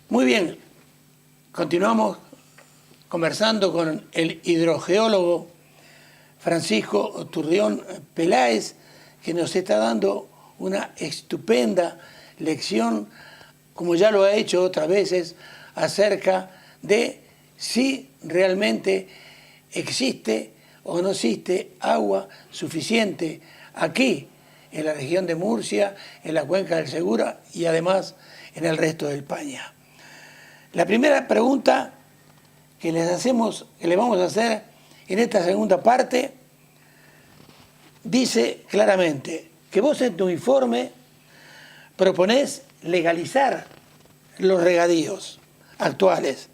Muy bien, continuamos conversando con el hidrogeólogo Francisco Turrión Peláez, que nos está dando una estupenda lección, como ya lo ha hecho otras veces, acerca de si realmente existe o no existe agua suficiente aquí, en la región de Murcia, en la cuenca del Segura y además en el resto de España. La primera pregunta que le vamos a hacer en esta segunda parte, dice claramente que vos en tu informe proponés legalizar los regadíos actuales,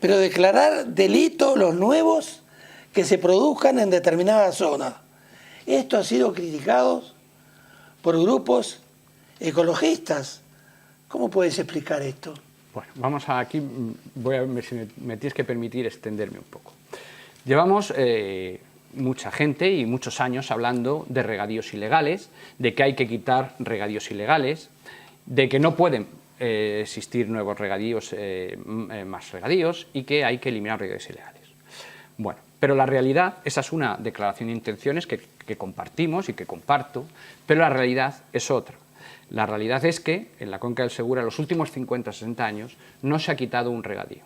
pero declarar delito los nuevos que se produzcan en determinadas zonas. Esto ha sido criticado por grupos ecologistas. ¿Cómo puedes explicar esto? Bueno, vamos a aquí, voy a ver si me tienes que permitir extenderme un poco. Llevamos mucha gente y muchos años hablando de regadíos ilegales, de que hay que quitar regadíos ilegales, de que no pueden existir nuevos regadíos, más regadíos, y que hay que eliminar regadíos ilegales. Bueno, pero la realidad, esa es una declaración de intenciones que compartimos y que comparto, pero la realidad es otra. La realidad es que en la cuenca del Segura en los últimos 50 o 60 años no se ha quitado un regadío.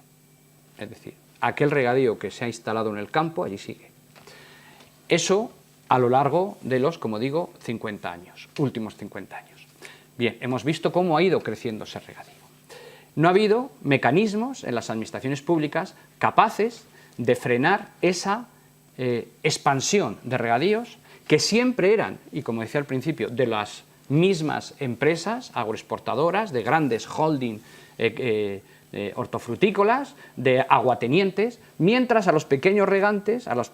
Es decir, aquel regadío que se ha instalado en el campo, allí sigue. Eso a lo largo de los, como digo, 50 años, últimos 50 años. Bien, hemos visto cómo ha ido creciendo ese regadío. No ha habido mecanismos en las administraciones públicas capaces de frenar esa expansión de regadíos que siempre eran, y como decía al principio, de las mismas empresas agroexportadoras, de grandes holding hortofrutícolas, de aguatenientes, mientras a los pequeños regantes, a los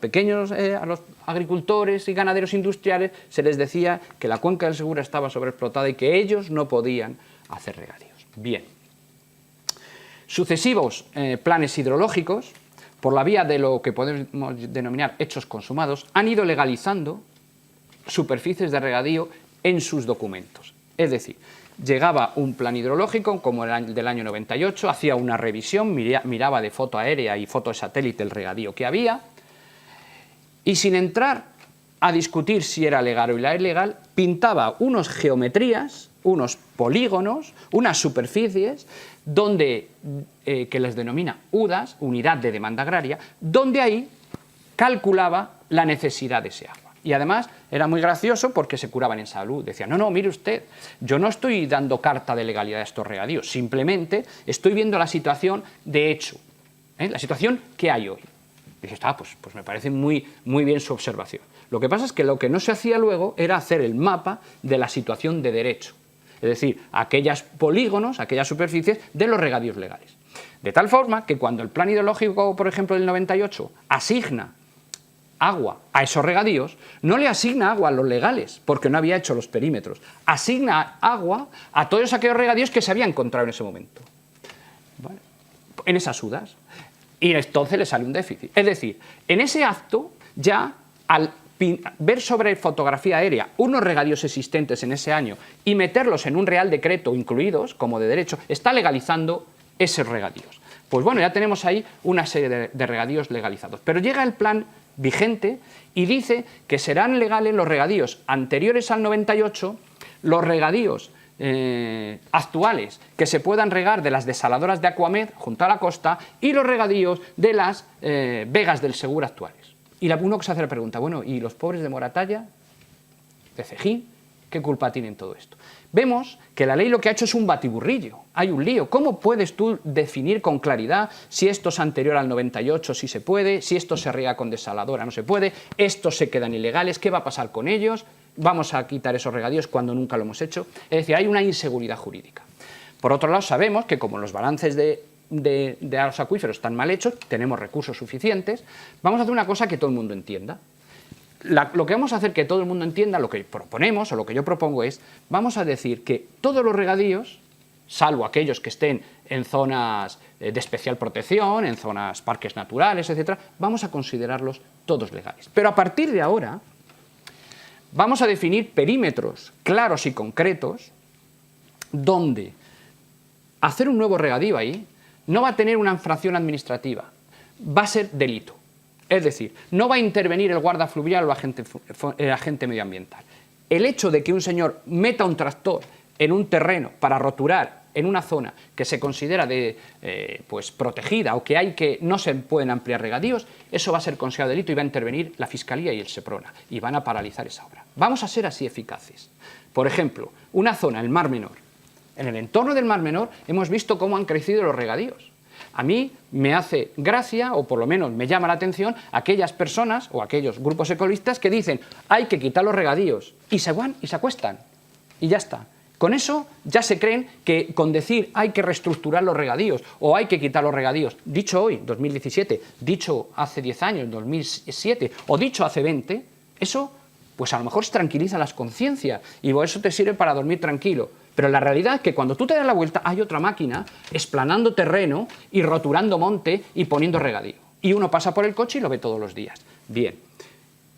agricultores y ganaderos industriales se les decía que la cuenca del Segura estaba sobreexplotada y que ellos no podían hacer regadíos. Bien. Sucesivos planes hidrológicos, por la vía de lo que podemos denominar hechos consumados, han ido legalizando superficies de regadío en sus documentos. Es decir, llegaba un plan hidrológico como el del año 98, hacía una revisión, miraba de foto aérea y foto de satélite el regadío que había, y sin entrar a discutir si era legal o ilegal, pintaba unas geometrías, unos polígonos, unas superficies, donde, que les denomina UDAS, Unidad de Demanda Agraria, donde ahí calculaba la necesidad de ese agua. Y además era muy gracioso porque se curaban en salud. Decían, no, mire usted, yo no estoy dando carta de legalidad a estos regadíos, simplemente estoy viendo la situación de hecho, la situación que hay hoy. Y dije, pues me parece muy bien su observación. Lo que pasa es que lo que no se hacía luego era hacer el mapa de la situación de derecho, es decir, aquellos polígonos, aquellas superficies de los regadíos legales. De tal forma que cuando el plan hidrológico, por ejemplo, del 98, asigna agua a esos regadíos, no le asigna agua a los legales, porque no había hecho los perímetros, asigna agua a todos aquellos regadíos que se había encontrado en ese momento, ¿vale?, en esas UDAS, y entonces le sale un déficit. Es decir, en ese acto, ya al ver sobre fotografía aérea unos regadíos existentes en ese año y meterlos en un real decreto incluidos, como de derecho, está legalizando esos regadíos. Pues bueno, ya tenemos ahí una serie de regadíos legalizados, pero llega el plan vigente y dice que serán legales los regadíos anteriores al 98, los regadíos actuales que se puedan regar de las desaladoras de Aquamed junto a la costa y los regadíos de las vegas del Segura actuales. Y uno que se hace la pregunta, bueno, ¿y los pobres de Moratalla, de Cejín, qué culpa tienen todo esto? Vemos que la ley lo que ha hecho es un batiburrillo, hay un lío. ¿Cómo puedes tú definir con claridad si esto es anterior al 98, si se puede, si esto se riega con desaladora, no se puede, estos se quedan ilegales, qué va a pasar con ellos, vamos a quitar esos regadíos cuando nunca lo hemos hecho? Es decir, hay una inseguridad jurídica. Por otro lado, sabemos que como los balances de los acuíferos están mal hechos, tenemos recursos suficientes, vamos a hacer una cosa que todo el mundo entienda. Lo que vamos a hacer que todo el mundo entienda, lo que proponemos o lo que yo propongo es, vamos a decir que todos los regadíos, salvo aquellos que estén en zonas de especial protección, en zonas parques naturales, etc., vamos a considerarlos todos legales. Pero a partir de ahora vamos a definir perímetros claros y concretos donde hacer un nuevo regadío ahí no va a tener una infracción administrativa, va a ser delito. Es decir, no va a intervenir el guarda fluvial o el agente medioambiental. El hecho de que un señor meta un tractor en un terreno para roturar en una zona que se considera pues protegida o que no se pueden ampliar regadíos, eso va a ser considerado delito y va a intervenir la Fiscalía y el Seprona y van a paralizar esa obra. Vamos a ser así eficaces. Por ejemplo, una zona, el Mar Menor. En el entorno del Mar Menor hemos visto cómo han crecido los regadíos. A mí me hace gracia, o por lo menos me llama la atención, aquellas personas o aquellos grupos ecologistas que dicen hay que quitar los regadíos y se van y se acuestan y ya está. Con eso ya se creen que con decir hay que reestructurar los regadíos o hay que quitar los regadíos, dicho hoy, 2017, dicho hace 10 años, 2007, o dicho hace 20, eso pues a lo mejor tranquiliza las conciencias y eso te sirve para dormir tranquilo. Pero la realidad es que cuando tú te das la vuelta hay otra máquina explanando terreno y roturando monte y poniendo regadío. Y uno pasa por el coche y lo ve todos los días. Bien,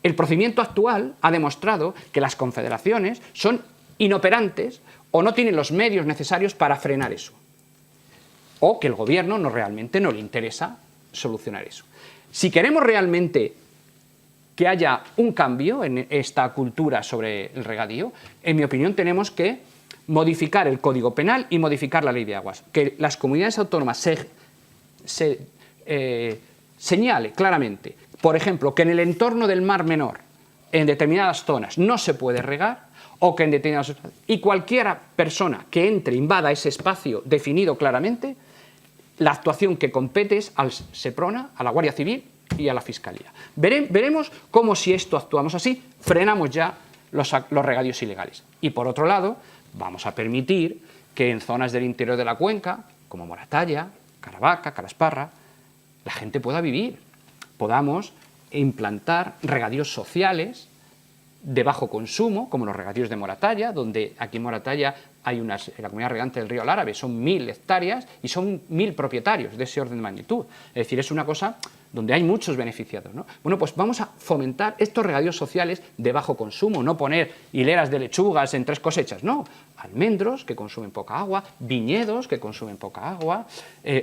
el procedimiento actual ha demostrado que las confederaciones son inoperantes o no tienen los medios necesarios para frenar eso. O que el gobierno realmente no le interesa solucionar eso. Si queremos realmente que haya un cambio en esta cultura sobre el regadío, en mi opinión tenemos que modificar el Código Penal y modificar la Ley de Aguas. Que las comunidades autónomas señale claramente, por ejemplo, que en el entorno del Mar Menor, en determinadas zonas, no se puede regar, o que en determinadas zonas, y cualquier persona que entre, invada ese espacio definido claramente, la actuación que compete es al Seprona, a la Guardia Civil y a la Fiscalía. Veremos cómo, si esto actuamos así, frenamos ya los regadíos ilegales. Y por otro lado, vamos a permitir que en zonas del interior de la cuenca, como Moratalla, Caravaca, Calasparra, la gente pueda vivir. Podamos implantar regadíos sociales de bajo consumo, como los regadíos de Moratalla, donde aquí en Moratalla hay la comunidad regante del río Alárave, son 1000 hectáreas y son 1000 propietarios de ese orden de magnitud. Es decir, es una cosa donde hay muchos beneficiados, ¿no? Bueno, pues vamos a fomentar estos regadíos sociales de bajo consumo, no poner hileras de lechugas en 3 cosechas, no. Almendros, que consumen poca agua, viñedos, que consumen poca agua,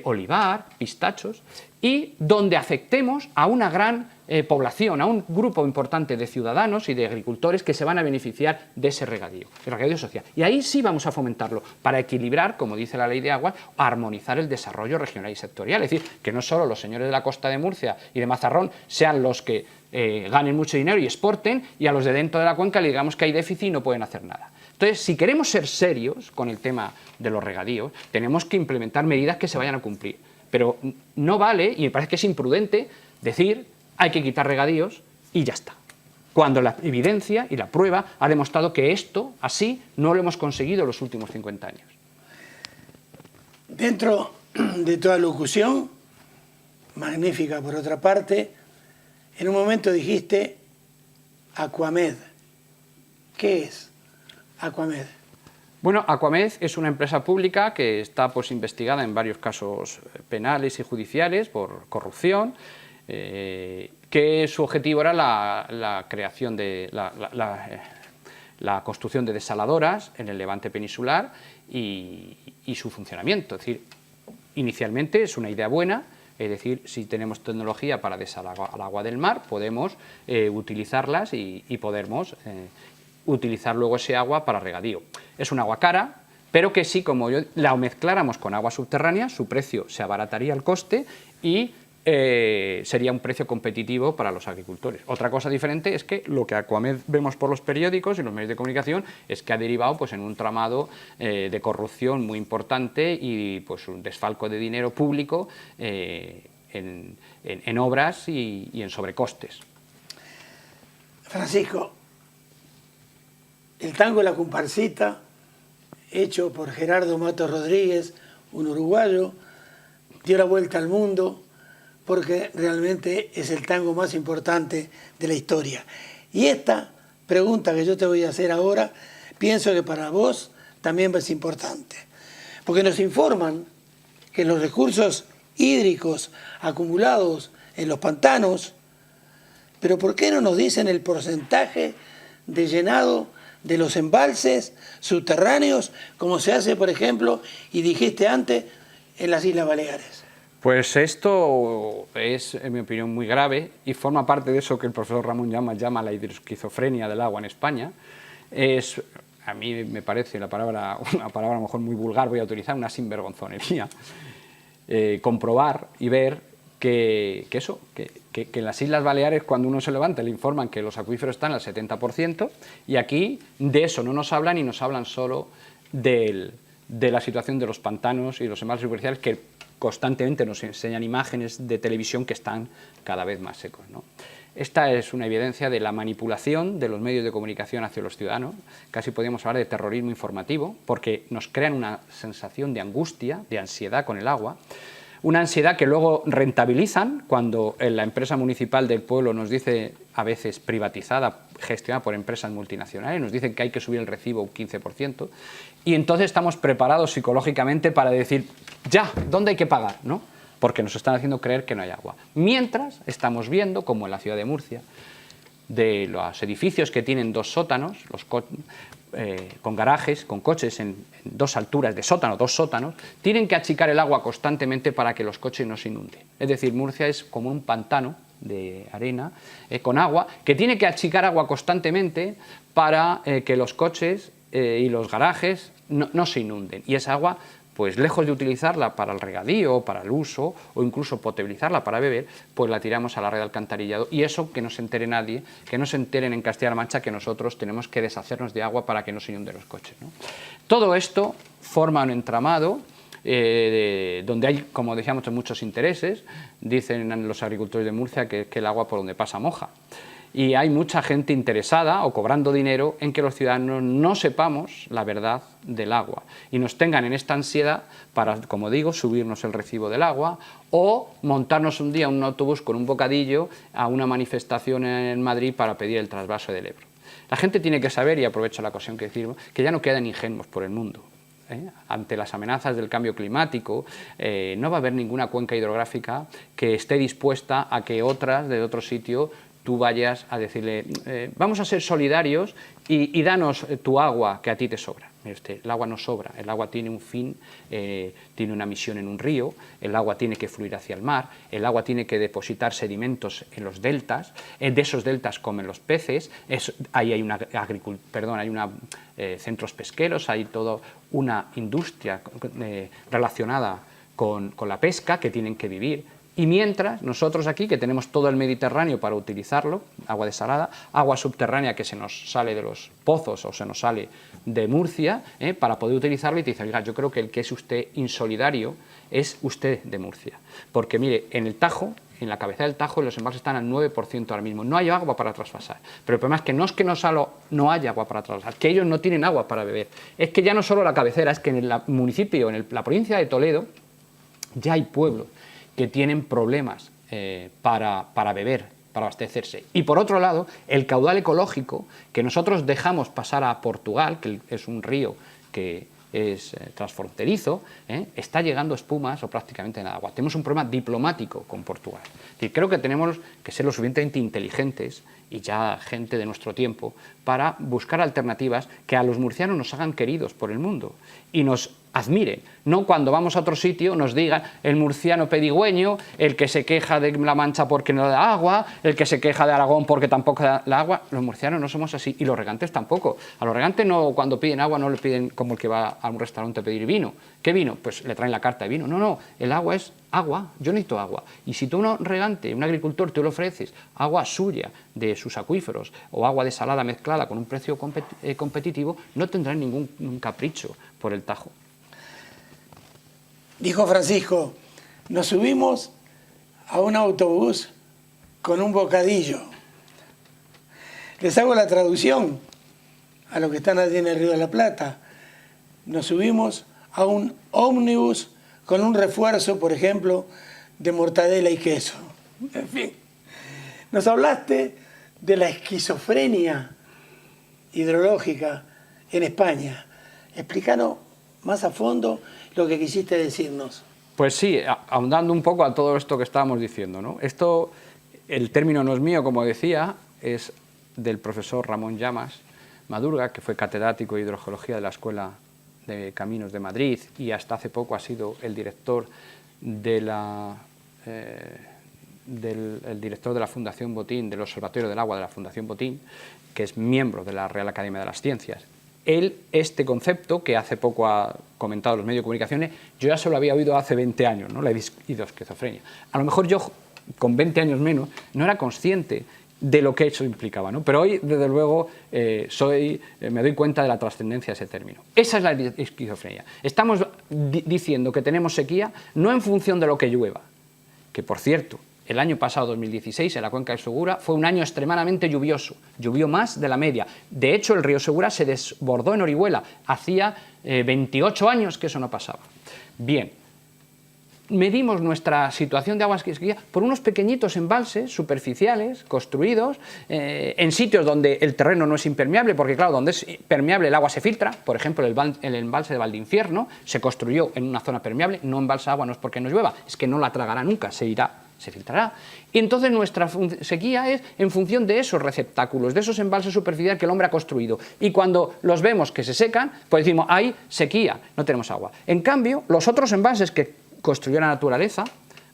olivar, pistachos, y donde afectemos a una gran población, a un grupo importante de ciudadanos y de agricultores que se van a beneficiar de ese regadío, el regadío social. Y ahí sí vamos a fomentarlo, para equilibrar, como dice la Ley de Aguas, armonizar el desarrollo regional y sectorial. Es decir, que no solo los señores de la costa de Murcia y de Mazarrón sean los que ganen mucho dinero y exporten, y a los de dentro de la cuenca le digamos que hay déficit y no pueden hacer nada. Entonces, si queremos ser serios con el tema de los regadíos, tenemos que implementar medidas que se vayan a cumplir. Pero no vale, y me parece que es imprudente, decir hay que quitar regadíos y ya está, cuando la evidencia y la prueba ha demostrado que esto, así, no lo hemos conseguido en los últimos 50 años. Dentro de toda locución, magnífica por otra parte, en un momento dijiste Aquamed. ¿Qué es Aquamed? Bueno, Aquamed es una empresa pública que está pues investigada en varios casos penales y judiciales por corrupción, que su objetivo era la creación de la construcción de desaladoras en el Levante peninsular y su funcionamiento. Es decir, inicialmente es una idea buena, es decir, si tenemos tecnología para desalar al agua del mar, podemos utilizarlas y podemos utilizar luego ese agua para regadío. Es un agua cara, pero que sí, como la mezcláramos con agua subterránea, su precio se abarataría el coste y sería un precio competitivo para los agricultores. Otra cosa diferente es que lo que Aquamed vemos por los periódicos y los medios de comunicación es que ha derivado pues, en un tramado de corrupción muy importante y pues, un desfalco de dinero público en obras y en sobrecostes. Francisco, el tango La Comparsita, hecho por Gerardo Matos Rodríguez, un uruguayo, dio la vuelta al mundo porque realmente es el tango más importante de la historia. Y esta pregunta que yo te voy a hacer ahora, pienso que para vos también es importante, porque nos informan que los recursos hídricos acumulados en los pantanos, pero ¿por qué no nos dicen el porcentaje de llenado de los embalses subterráneos, como se hace, por ejemplo, y dijiste antes, en las Islas Baleares? Pues esto es, en mi opinión, muy grave y forma parte de eso que el profesor Ramón Llamas llama la hidroesquizofrenia del agua en España. A mí me parece una palabra a lo mejor muy vulgar, voy a utilizar, una sinvergonzonería, comprobar y ver que en las Islas Baleares, cuando uno se levanta, le informan que los acuíferos están al 70%, y aquí de eso no nos hablan, y nos hablan solo de la situación de los pantanos y los embalses superficiales, que constantemente nos enseñan imágenes de televisión que están cada vez más secos, ¿no? Esta es una evidencia de la manipulación de los medios de comunicación hacia los ciudadanos. Casi podríamos hablar de terrorismo informativo, porque nos crean una sensación de angustia, de ansiedad con el agua, una ansiedad que luego rentabilizan cuando la empresa municipal del pueblo nos dice, a veces privatizada, gestionada por empresas multinacionales, nos dicen que hay que subir el recibo un 15%, y entonces estamos preparados psicológicamente para decir, ya, ¿dónde hay que pagar?, ¿no? Porque nos están haciendo creer que no hay agua. Mientras estamos viendo, como en la ciudad de Murcia, de los edificios que tienen 2 sótanos, con garajes, con coches en 2 alturas de sótano, 2 sótanos, tienen que achicar el agua constantemente para que los coches no se inunden. Es decir, Murcia es como un pantano de arena con agua, que tiene que achicar agua constantemente para que los coches y los garajes no se inunden. Y esa agua, pues lejos de utilizarla para el regadío, para el uso, o incluso potabilizarla para beber, pues la tiramos a la red de alcantarillado. Y eso, que no se entere nadie, que no se enteren en Castilla-La Mancha que nosotros tenemos que deshacernos de agua para que no se inunden los coches, ¿no? Todo esto forma un entramado donde hay, como decíamos, muchos intereses. Dicen los agricultores de Murcia que el agua por donde pasa moja. Y hay mucha gente interesada o cobrando dinero en que los ciudadanos no sepamos la verdad del agua y nos tengan en esta ansiedad para, como digo, subirnos el recibo del agua o montarnos un día en un autobús con un bocadillo a una manifestación en Madrid para pedir el trasvase del Ebro. La gente tiene que saber, y aprovecho la ocasión que decir, que ya no quedan ingenuos por el mundo. Ante las amenazas del cambio climático, no va a haber ninguna cuenca hidrográfica que esté dispuesta a que otras de otro sitio tú vayas a decirle, vamos a ser solidarios y danos tu agua que a ti te sobra. Mire usted, el agua no sobra, el agua tiene un fin, tiene una misión en un río, el agua tiene que fluir hacia el mar, el agua tiene que depositar sedimentos en los deltas, de esos deltas comen los peces, ahí hay centros pesqueros, hay toda una industria relacionada con la pesca que tienen que vivir. Y mientras, nosotros aquí, que tenemos todo el Mediterráneo para utilizarlo, agua desalada, agua subterránea que se nos sale de los pozos o se nos sale de Murcia, para poder utilizarlo, y te dice, oiga, yo creo que el que es usted insolidario es usted de Murcia. Porque mire, en el Tajo, en la cabecera del Tajo, los embalses están al 9% ahora mismo. No hay agua para trasvasar. Pero el problema es que no solo no hay agua para trasvasar, que ellos no tienen agua para beber. Es que ya no solo la cabecera, es que en el municipio, la provincia de Toledo, ya hay pueblos que tienen problemas para beber, para abastecerse. Y por otro lado, el caudal ecológico que nosotros dejamos pasar a Portugal, que es un río que es transfronterizo, está llegando espumas o prácticamente nada agua. Tenemos un problema diplomático con Portugal. Es decir, creo que tenemos que ser lo suficientemente inteligentes, y ya gente de nuestro tiempo, para buscar alternativas que a los murcianos nos hagan queridos por el mundo y nos admiren. No cuando vamos a otro sitio nos digan el murciano pedigüeño, el que se queja de La Mancha porque no da agua, el que se queja de Aragón porque tampoco da la agua. Los murcianos no somos así, y los regantes tampoco. A los regantes no, cuando piden agua no le piden como el que va a un restaurante a pedir vino. ¿Qué vino? Pues le traen la carta de vino. No, el agua es agua, yo necesito agua. Y si tú, un regante, un agricultor, tú le ofreces agua suya de sus acuíferos o agua desalada mezclada con un precio competitivo, no tendrán ningún capricho por el Tajo. Dijo Francisco, nos subimos a un autobús con un bocadillo. Les hago la traducción a los que están allí en el Río de la Plata. Nos subimos a un ómnibus con un refuerzo, por ejemplo, de mortadela y queso. En fin, nos hablaste de la esquizofrenia hidrológica en España. Explícanos más a fondo lo que quisiste decirnos. Pues sí, ahondando un poco a todo esto que estábamos diciendo, ¿no? El término no es mío, como decía, es del profesor Ramón Llamas, Madurga, que fue catedrático de hidrogeología de la Escuela de Caminos de Madrid y hasta hace poco ha sido el director de la Fundación Botín, del Observatorio del Agua de la Fundación Botín, que es miembro de la Real Academia de las Ciencias. Él, este concepto, que hace poco ha comentado en los medios de comunicación, yo ya se lo había oído hace 20 años, ¿no? La hidroesquizofrenia. A lo mejor yo, con 20 años menos, no era consciente de lo que eso implicaba, ¿no? Pero hoy, desde luego, me doy cuenta de la trascendencia de ese término. Esa es la esquizofrenia. Estamos diciendo que tenemos sequía no en función de lo que llueva, que por cierto, el año pasado, 2016, en la cuenca del Segura, fue un año extremadamente lluvioso, llovió más de la media. De hecho, el río Segura se desbordó en Orihuela, hacía 28 años que eso no pasaba. Bien, medimos nuestra situación de aguas sequía por unos pequeñitos embalses superficiales construidos en sitios donde el terreno no es impermeable, porque claro, donde es permeable el agua se filtra. Por ejemplo, el embalse de Valdeinfierno se construyó en una zona permeable, no embalsa agua, no es porque no llueva, es que no la tragará nunca, se filtrará. Y entonces nuestra sequía es en función de esos receptáculos, de esos embalses superficiales que el hombre ha construido. Y cuando los vemos que se secan, pues decimos, hay sequía, no tenemos agua. En cambio, los otros embalses que construyó la naturaleza,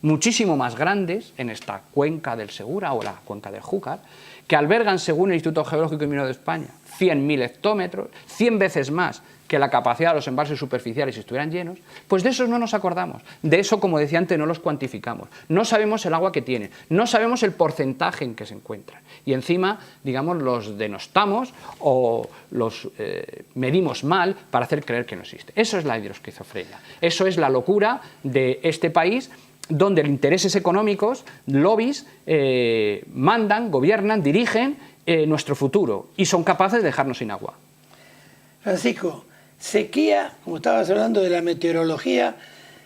muchísimo más grandes, en esta cuenca del Segura o la cuenca del Júcar, que albergan, según el Instituto Geológico y Minero de España, 100.000 hectómetros, 100 veces más que la capacidad de los embalses superficiales si estuvieran llenos, pues de esos no nos acordamos. De eso, como decía antes, no los cuantificamos. No sabemos el agua que tienen, no sabemos el porcentaje en que se encuentran. Y encima, digamos, los denostamos o los medimos mal para hacer creer que no existe. Eso es la hidroesquizofrenia. Eso es la locura de este país, donde los intereses económicos, lobbies, mandan, gobiernan, dirigen nuestro futuro y son capaces de dejarnos sin agua. Francisco, sequía, como estabas hablando de la meteorología,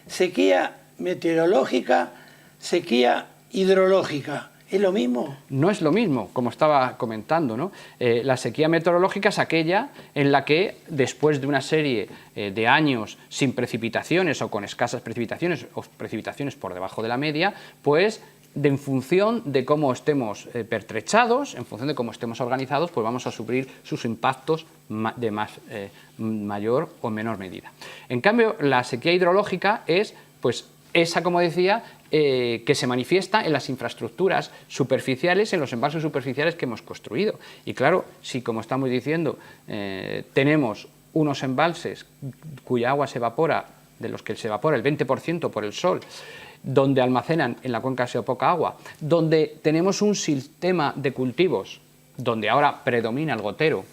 sequía meteorológica, sequía hidrológica, ¿es lo mismo? No es lo mismo, como estaba comentando, ¿no? La sequía meteorológica es aquella en la que, después de una serie de años sin precipitaciones o con escasas precipitaciones o precipitaciones por debajo de la media, pues en función de cómo estemos pertrechados, en función de cómo estemos organizados, pues vamos a sufrir sus impactos de mayor o menor medida. En cambio, la sequía hidrológica es, pues, esa, como decía, que se manifiesta en las infraestructuras superficiales, en los embalses superficiales que hemos construido. Y claro, si, como estamos diciendo, tenemos unos embalses cuya agua se evapora, de los que se evapora el 20% por el sol, donde almacenan en la cuenca SEO poca agua, donde tenemos un sistema de cultivos donde ahora predomina el gotero.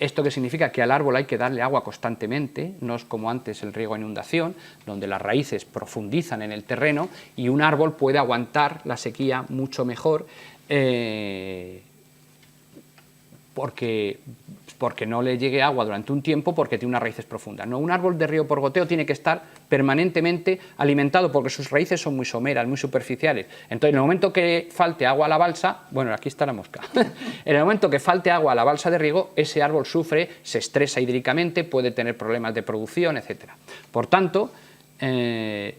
¿Esto qué significa? Que al árbol hay que darle agua constantemente, no es como antes el riego a inundación, donde las raíces profundizan en el terreno y un árbol puede aguantar la sequía mucho mejor porque no le llegue agua durante un tiempo porque tiene unas raíces profundas. No, un árbol de río por goteo tiene que estar permanentemente alimentado porque sus raíces son muy someras, muy superficiales. Entonces, en el momento que falte agua a la balsa, bueno, aquí está la mosca, en el momento que falte agua a la balsa de riego, ese árbol sufre, se estresa hídricamente, puede tener problemas de producción, etc. Por tanto,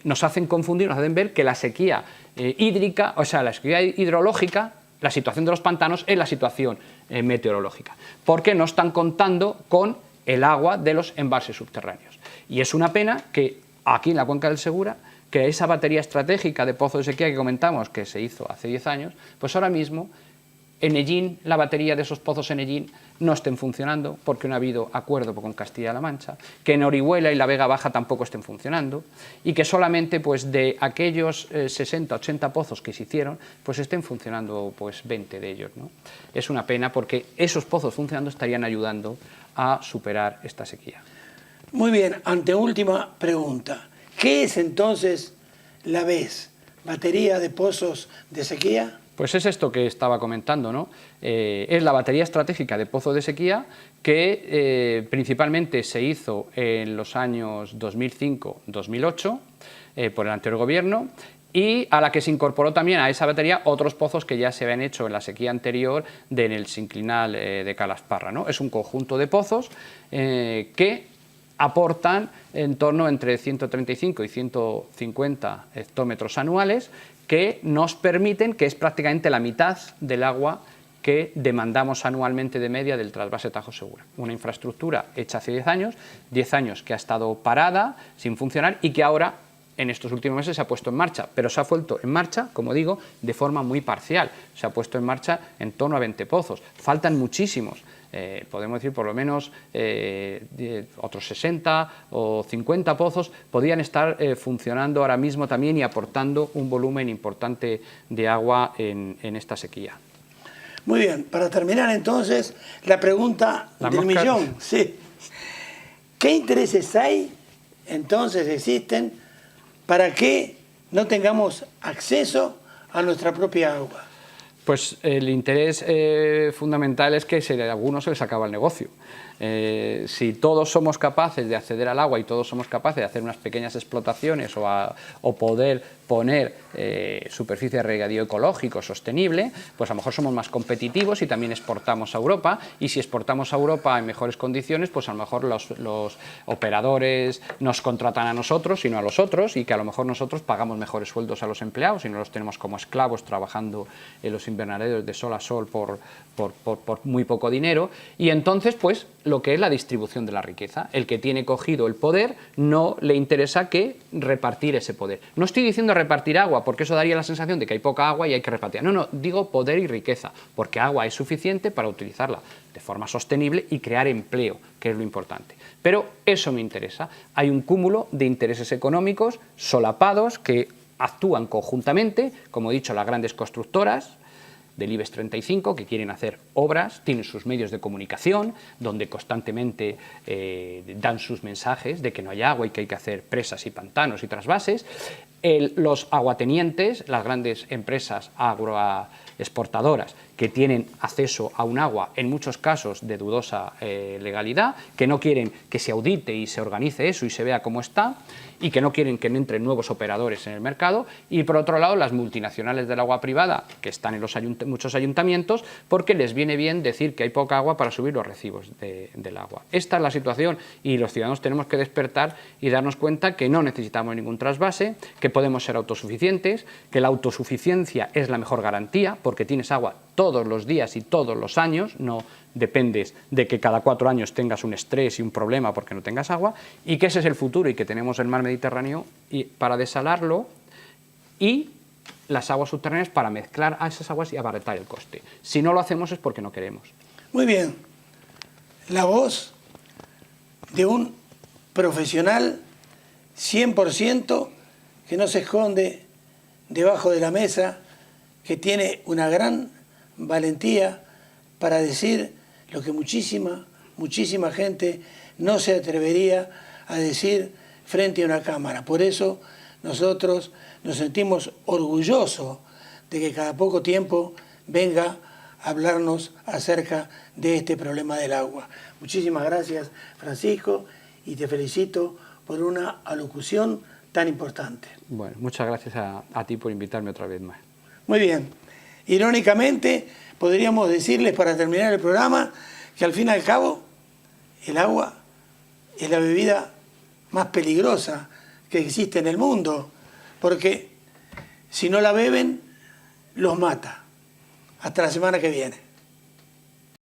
nos hacen confundir, nos hacen ver que la sequía hídrica, o sea, la sequía hidrológica, la situación de los pantanos es la situación meteorológica, porque no están contando con el agua de los embalses subterráneos. Y es una pena que aquí en la cuenca del Segura, que esa batería estratégica de pozos de sequía que comentamos, que se hizo hace 10 años, pues ahora mismo en Ellín, la batería de esos pozos en Ellín no estén funcionando porque no ha habido acuerdo con Castilla-La Mancha, que en Orihuela y la Vega Baja tampoco estén funcionando y que solamente pues, de aquellos 60-80 pozos que se hicieron, pues estén funcionando pues, 20 de ellos, ¿no? Es una pena porque esos pozos funcionando estarían ayudando a superar esta sequía. Muy bien, anteúltima pregunta. ¿Qué es entonces la BES? ¿Batería de pozos de sequía? Pues es esto que estaba comentando, ¿no? Es la batería estratégica de pozos de sequía que principalmente se hizo en los años 2005-2008 por el anterior gobierno y a la que se incorporó también a esa batería otros pozos que ya se habían hecho en la sequía anterior en el sinclinal de Calasparra, ¿no? Es un conjunto de pozos que aportan en torno entre 135 y 150 hectómetros anuales que nos permiten, que es prácticamente la mitad del agua que demandamos anualmente de media del trasvase Tajo Segura. Una infraestructura hecha hace 10 años que ha estado parada, sin funcionar y que ahora, en estos últimos meses, se ha puesto en marcha, pero se ha puesto en marcha, como digo, de forma muy parcial. Se ha puesto en marcha en torno a 20 pozos. Faltan muchísimos. Podemos decir por lo menos otros 60 o 50 pozos podrían estar funcionando ahora mismo también y aportando un volumen importante de agua en esta sequía. Muy bien, para terminar entonces, la pregunta del millón. Sí. ¿Qué intereses hay, entonces existen, para que no tengamos acceso a nuestra propia agua? Pues el interés fundamental es que a algunos se les acaba el negocio. Si todos somos capaces de acceder al agua y todos somos capaces de hacer unas pequeñas explotaciones o poder poner superficie de regadío ecológico sostenible, pues a lo mejor somos más competitivos y también exportamos a Europa, y si exportamos a Europa en mejores condiciones, pues a lo mejor los operadores nos contratan a nosotros y no a los otros, y que a lo mejor nosotros pagamos mejores sueldos a los empleados y no los tenemos como esclavos trabajando en los invernaderos de sol a sol por muy poco dinero, y entonces pues lo que es la distribución de la riqueza. El que tiene cogido el poder no le interesa que repartir ese poder. No estoy diciendo repartir agua, porque eso daría la sensación de que hay poca agua y hay que repartir. No, digo poder y riqueza, porque agua es suficiente para utilizarla de forma sostenible y crear empleo, que es lo importante. Pero eso me interesa. Hay un cúmulo de intereses económicos solapados que actúan conjuntamente, como he dicho, las grandes constructoras del IBEX 35, que quieren hacer obras, tienen sus medios de comunicación, donde constantemente dan sus mensajes de que no hay agua y que hay que hacer presas y pantanos y trasvases. Los aguatenientes, las grandes empresas agroexportadoras, que tienen acceso a un agua, en muchos casos de dudosa legalidad, que no quieren que se audite y se organice eso y se vea cómo está, y que no quieren que entren nuevos operadores en el mercado, y por otro lado las multinacionales del agua privada, que están en muchos ayuntamientos, porque les viene bien decir que hay poca agua para subir los recibos del agua. Esta es la situación, y los ciudadanos tenemos que despertar y darnos cuenta que no necesitamos ningún trasvase, que podemos ser autosuficientes, que la autosuficiencia es la mejor garantía, porque tienes agua todos los días y todos los años, no dependes de que cada 4 años tengas un estrés y un problema porque no tengas agua, y que ese es el futuro y que tenemos el mar Mediterráneo para desalarlo y las aguas subterráneas para mezclar a esas aguas y abaratar el coste. Si no lo hacemos es porque no queremos. Muy bien. La voz de un profesional 100% que no se esconde debajo de la mesa, que tiene una gran valentía para decir lo que muchísima gente no se atrevería a decir frente a una cámara. Por eso nosotros nos sentimos orgullosos de que cada poco tiempo venga a hablarnos acerca de este problema del agua. Muchísimas gracias, Francisco, y te felicito por una alocución tan importante. Bueno, muchas gracias a ti por invitarme otra vez más. Muy bien. Irónicamente, podríamos decirles para terminar el programa que al fin y al cabo el agua es la bebida más peligrosa que existe en el mundo, porque si no la beben, los mata. Hasta la semana que viene.